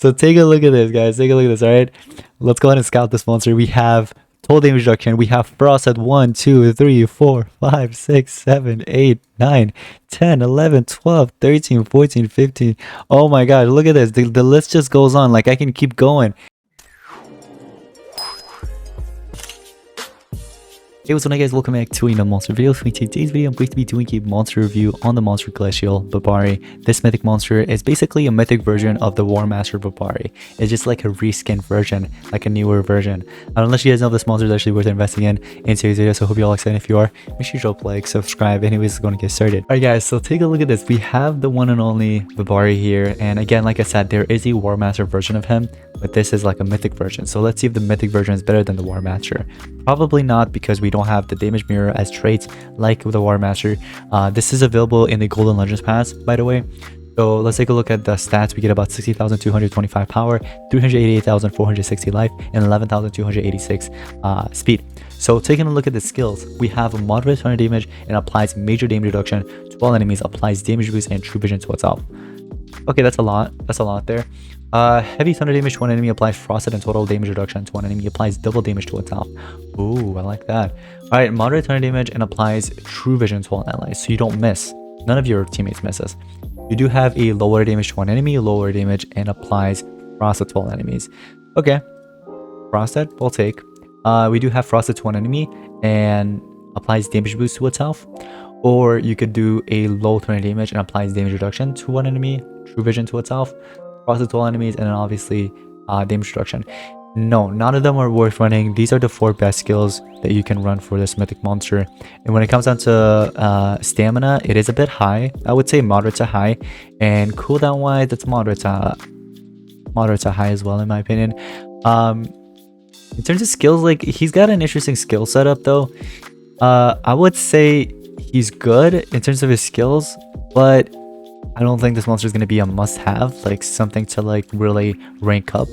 So take a look at this, guys. Take a look at this. All right, let's go ahead and scout this monster. We have total damage reduction. We have frost at 1, 2, 3, 4, 5, 6, 7, 8, 9, 10, 11, 12, 13, 14, 15. Oh my god, look at this. The list just goes on. Like, I can keep going. Hey, what's up guys, welcome back to another monster video. For today's video, I'm going to be doing a monster review on the monster Glacial Babari. This mythic monster is basically a mythic version of the War Master Babari. It's just like a reskinned version, like a newer version. Unless you guys know if this monster is actually worth investing in today's video, so I hope you're all excited. If you are, make sure you drop a like, subscribe. Anyways, it's going to get started. Alright guys, so take a look at this. We have the one and only Babari here, and again, like I said, there is a War Master version of him, but this is like a mythic version. So let's see if the mythic version is better than the War Master. Probably not, because we don't have the damage mirror as traits like with the War Master. This is available in the Golden Legends Pass, by the way. So let's take a look at the stats. We get about 60,225 power, 388,460 life, and 11,286 speed. So taking a look at the skills, we have a moderate turn damage and applies major damage reduction to all enemies, applies damage boost and true vision to itself. Okay, that's a lot. That's a lot there. Heavy thunder damage to one enemy, applies frosted and total damage reduction to one enemy, applies double damage to itself. Ooh, I like that. Alright, moderate thunder damage and applies true vision to all allies, so you don't miss. None of your teammates misses. You do have a lower damage to one enemy, lower damage, and applies frosted to all enemies. Okay, frosted, we'll take. We do have frosted to one enemy and applies damage boost to itself. Or you could do a low thunder damage and applies damage reduction to one enemy, true vision to itself, frosted to all enemies, and then obviously damage reduction. No, none of them are worth running. These are the 4 best skills that you can run for this mythic monster. And when it comes down to stamina, it is a bit high. I would say moderate to high. And cooldown wise, it's moderate to high as well, in my opinion. In terms of skills, like, he's got an interesting skill setup though. I would say he's good in terms of his skills, but I don't think this monster is going to be a must-have, like something to like really rank up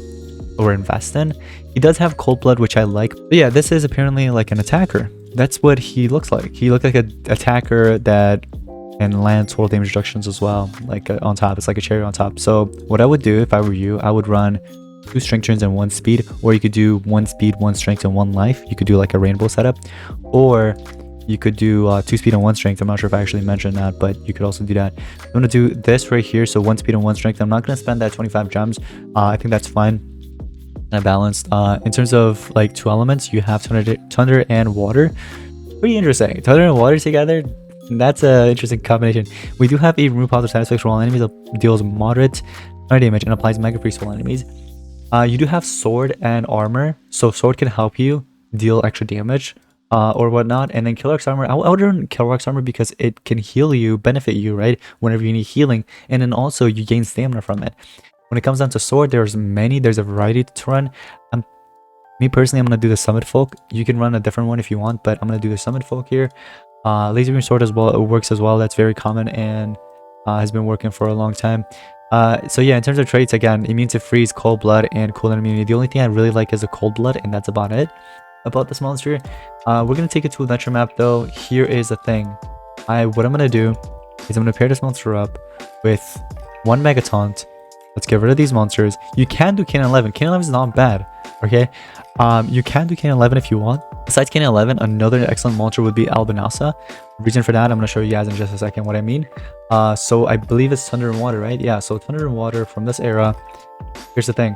or invest in. He does have cold blood, which I like. But yeah, this is apparently like an attacker. That's what he looks like. He looks like an attacker that can land total damage reductions as well, like on top. It's like a cherry on top. So what I would do if I were you, I would run 2 strength turns and 1 speed, or you could do 1 speed, 1 strength, and 1 life. You could do like a rainbow setup, or you could do 2 speed and 1 strength. I'm not sure if I actually mentioned that, but you could also do that. I'm going to do this right here. So 1 speed and 1 strength. I'm not going to spend that 25 gems. I think that's fine and balanced. In terms of like 2 elements, you have thunder and water. Pretty interesting. Thunder and water together. That's an interesting combination. We do have a remove positive side effects for all enemies that deals moderate thunder damage and applies mega freeze to all enemies. You do have sword and armor. So sword can help you deal extra damage or whatnot, and then Killrock's armor. I would run Killrock's armor because it can heal you, benefit you, right, whenever you need healing, and then also you gain stamina from it. When it comes down to sword, there's a variety to run. Me personally, I'm gonna do the Summit Folk. You can run a different one if you want, but I'm gonna do the Summit Folk here. Laser beam sword as well, it works as well. That's very common and has been working for a long time. So yeah, in terms of traits, again, immune to freeze, cold blood, and cooldown immunity. The only thing I really like is the cold blood, and that's about it about this monster. We're gonna take it to adventure map though. Here is the thing. What I'm gonna do is I'm gonna pair this monster up with 1 Mega Taunt. Let's get rid of these monsters. You can do Canon 11. Canon 11 is not bad. Okay, you can do Canon 11 if you want. Besides Canon 11, another excellent monster would be Albinasa. Reason for that, I'm gonna show you guys in just a second what I mean. So I believe it's thunder and water, right? Yeah, so thunder and water from this era. Here's the thing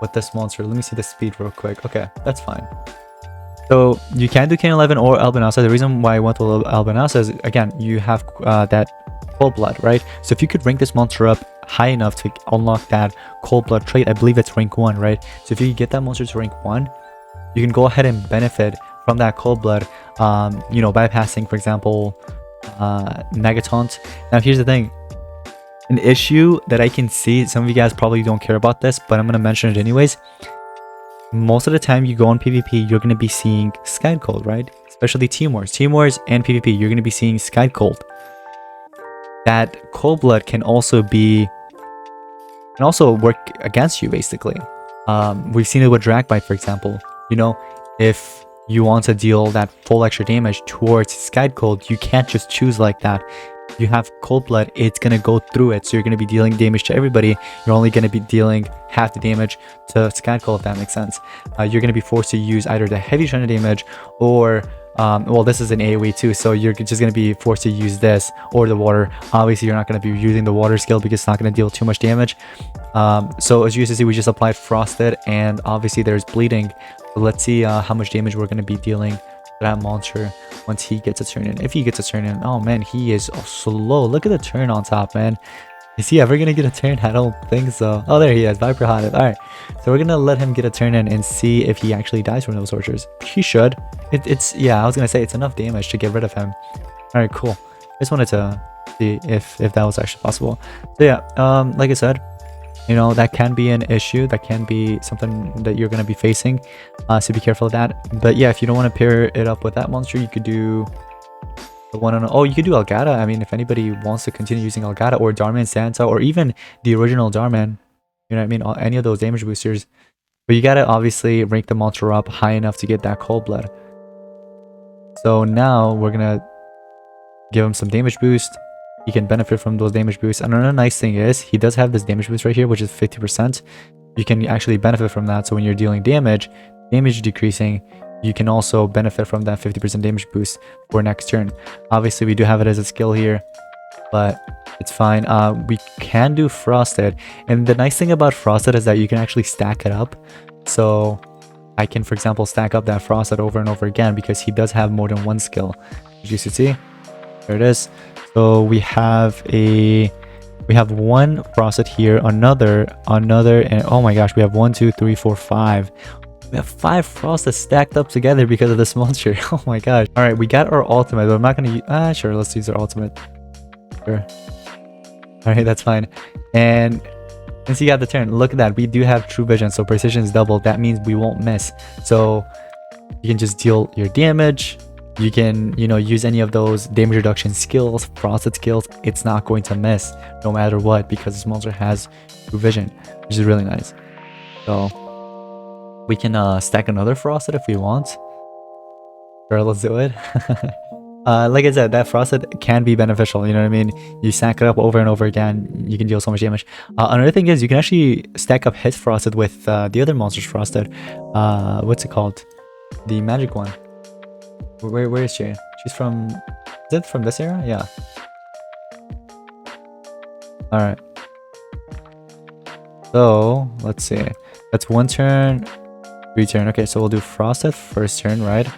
with this monster. Let me see the speed real quick. Okay, that's fine. So you can do Canon 11 or Albinasa. The reason why I went to Albinasa is, again, you have that cold blood, right? So if you could rank this monster up high enough to unlock that cold blood trait, I believe it's rank 1, right? So if you get that monster to rank 1, you can go ahead and benefit from that cold blood, you know, bypassing, for example, Megataunt. Now here's the thing. An issue that I can see, some of you guys probably don't care about this, but I'm going to mention it anyways. Most of the time you go on PvP, you're going to be seeing Sky Cold, right? Especially Team Wars. Team Wars and PvP, you're going to be seeing Sky Cold. That cold blood can also work against you, basically. We've seen it with Dragbite, for example. You know, if you want to deal that full extra damage towards Sky Cold, you can't just choose like that. you have cold blood, it's gonna go through it, so you're gonna be dealing damage to everybody. You're only gonna be dealing half the damage to Skadkul, if that makes sense. You're gonna be forced to use either the heavy trend damage or well, this is an AoE too, so you're just gonna be forced to use this or the water. Obviously you're not gonna be using the water skill because it's not gonna deal too much damage. So as you can see, we just applied frosted, and obviously there's bleeding. So let's see how much damage we're gonna be dealing that monster once he gets a turn in. If he gets a turn in, oh man, he is slow. Look at the turn on top, man. Is he ever gonna get a turn? I don't think so. Oh, there he is, Viper Hive. All right, so we're gonna let him get a turn in and see if he actually dies from those tortures. He should. It's yeah, I was gonna say it's enough damage to get rid of him. All right, cool. Just wanted to see if that was actually possible. So yeah, like I said, you know, that can be an issue, that can be something that you're going to be facing, so be careful of that. But yeah, if you don't want to pair it up with that monster, you could do the one on, oh, you could do Elgato. I mean, if anybody wants to continue using Elgato or Darman Santa or even the original Darman, you know what I mean, any of those damage boosters, but you got to obviously rank the monster up high enough to get that cold blood. So now we're going to give him some damage boost. He can benefit from those damage boosts. And another nice thing is he does have this damage boost right here, which is 50%. You can actually benefit from that. So when you're dealing damage decreasing, you can also benefit from that 50% damage boost for next turn. Obviously we do have it as a skill here, but it's fine. We can do frosted, and the nice thing about frosted is that you can actually stack it up. So I can, for example, stack up that frosted over and over again because he does have more than one skill. As you can see, there it is. So we have one frosted here, another, and oh my gosh, we have 1, 2, 3, 4, 5. We have 5 frosted stacked up together because of this monster. Oh my gosh. All right, we got our ultimate, but I'm not gonna use, sure, let's use our ultimate. Sure. All right, that's fine. And since you got the turn, look at that. We do have true vision, so precision is doubled. That means we won't miss. So you can just deal your damage. You can, you know, use any of those damage reduction skills, frosted skills. It's not going to miss no matter what because this monster has true vision, which is really nice. So we can stack another frosted if we want. Sure, let's do it. Like I said, that frosted can be beneficial, you know what I mean? You stack it up over and over again, you can deal so much damage. Another thing is you can actually stack up his frosted with the other monster's frosted. What's it called? The magic one. Where is she? She's from... Is it from this era? Yeah. Alright. So, let's see. That's 1 turn, 3 turn. Okay, so we'll do frosted first turn, right?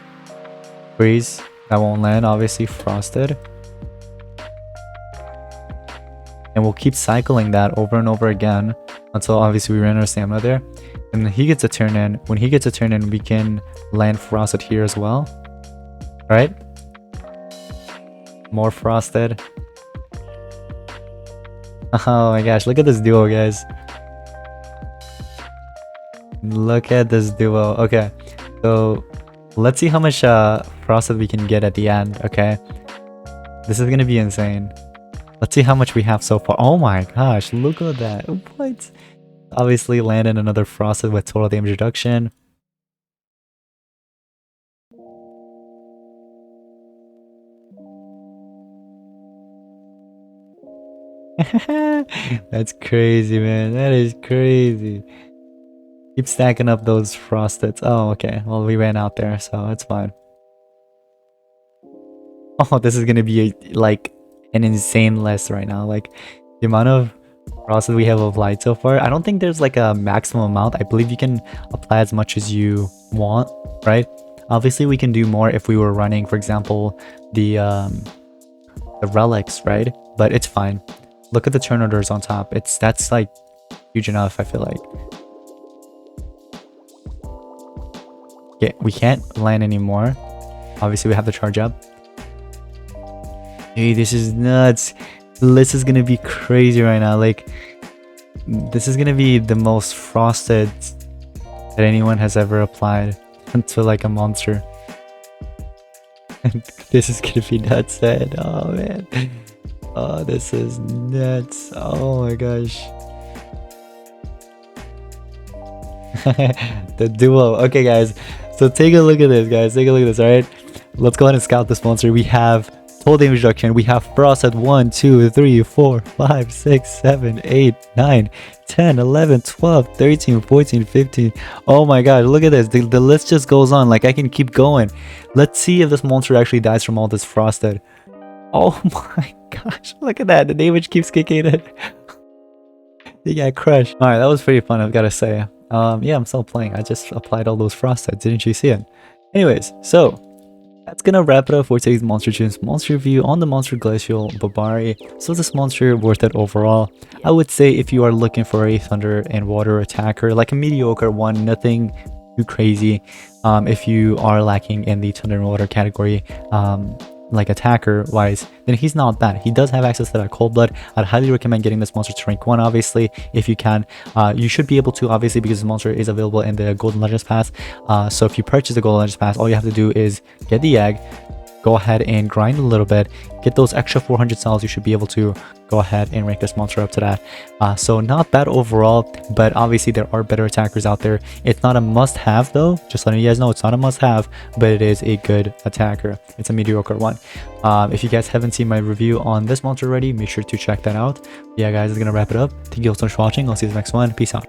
Freeze. That won't land, obviously. Frosted. And we'll keep cycling that over and over again until obviously we ran out of stamina there. And then he gets a turn in. When he gets a turn in, we can land frosted here as well. Right? More frosted. Oh my gosh, look at this duo, guys. Look at this duo. Okay, so let's see how much frosted we can get at the end. Okay, this is gonna be insane. Let's see how much we have so far. Oh my gosh, look at that. What? Obviously landed another frosted with total damage reduction. That's crazy, man. That is crazy. Keep stacking up those frosteds. Oh, okay. Well, we ran out there, so it's fine. Oh, this is gonna be like an insane list right now. Like the amount of frosted we have applied so far. I don't think there's like a maximum amount. I believe you can apply as much as you want, right? Obviously, we can do more if we were running, for example, the relics, right? But it's fine. Look at the turn orders on top. That's like huge enough, I feel like. Yeah, we can't land anymore. Obviously, we have to charge up. Hey, this is nuts. The list is gonna be crazy right now. Like, this is gonna be the most frosted that anyone has ever applied to like a monster. This is gonna be nuts, man. Oh man. Oh, this is nuts. Oh my gosh. The duo. Okay, guys. So take a look at this, guys. Take a look at this, alright? Let's go ahead and scout this monster. We have full damage reduction. We have Frost at 1, 2, 3, 4, 5, 6, 7, 8, 9, 10, 11, 12, 13, 14, 15. Oh my god, look at this. The list just goes on. Like, I can keep going. Let's see if this monster actually dies from all this frosted. Oh my gosh, look at that. The damage keeps kicking in. They got crushed. Alright, that was pretty fun, I've gotta say. Yeah, I'm still playing. I just applied all those frosted. Didn't you see it? Anyways, so that's gonna wrap it up for today's Monster Tunes monster review on the monster Glacial Babari. So is this monster worth it overall? I would say if you are looking for a thunder and water attacker, like a mediocre one, nothing too crazy. If you are lacking in the thunder and water category, like attacker wise, then he's not bad. He does have access to that cold blood. I'd highly recommend getting this monster to rank 1, obviously, if you can. You should be able to, obviously, because this monster is available in the Golden Legends Pass. So if you purchase the Golden Legends Pass, all you have to do is get the egg, go ahead and grind a little bit, get those extra 400 cells. You should be able to go ahead and rank this monster up to that. So not bad overall, but obviously there are better attackers out there. It's not a must-have though, just letting you guys know, it's not a must-have, but it is a good attacker. It's a mediocre one. If you guys haven't seen my review on this monster already, make sure to check that out. Yeah guys, it's gonna wrap it up. Thank you all so much for watching. I'll see you in the next one. Peace out.